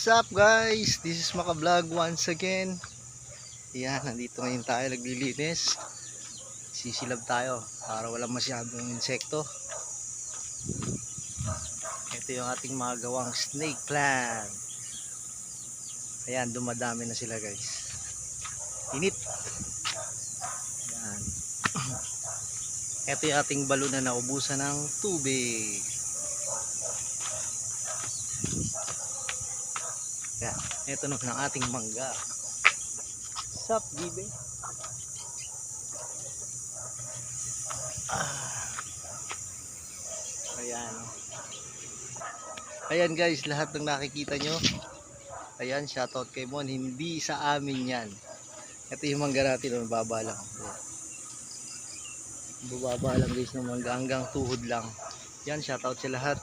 What's up guys? This is Maka Vlog once again. Yan, nandito ngayon tayo naglilinis. Sisilab tayo para walang masyadong insekto. Ito yung ating mga gawang snake plant. Ayan, dumadami na sila guys. Init. Ayan. Ito yung ating balon na naubusan ng tubig. Ayan. Ito naman ang ating mangga. Sup, Gibe? Ayan. Ayan guys, lahat ng nakikita nyo. Ayan, shoutout kay Mon. Hindi sa amin yan. Ito yung mangga natin. Bababa lang. Bababa lang guys ng mangga hanggang tuhod lang. Yan, shoutout sa lahat.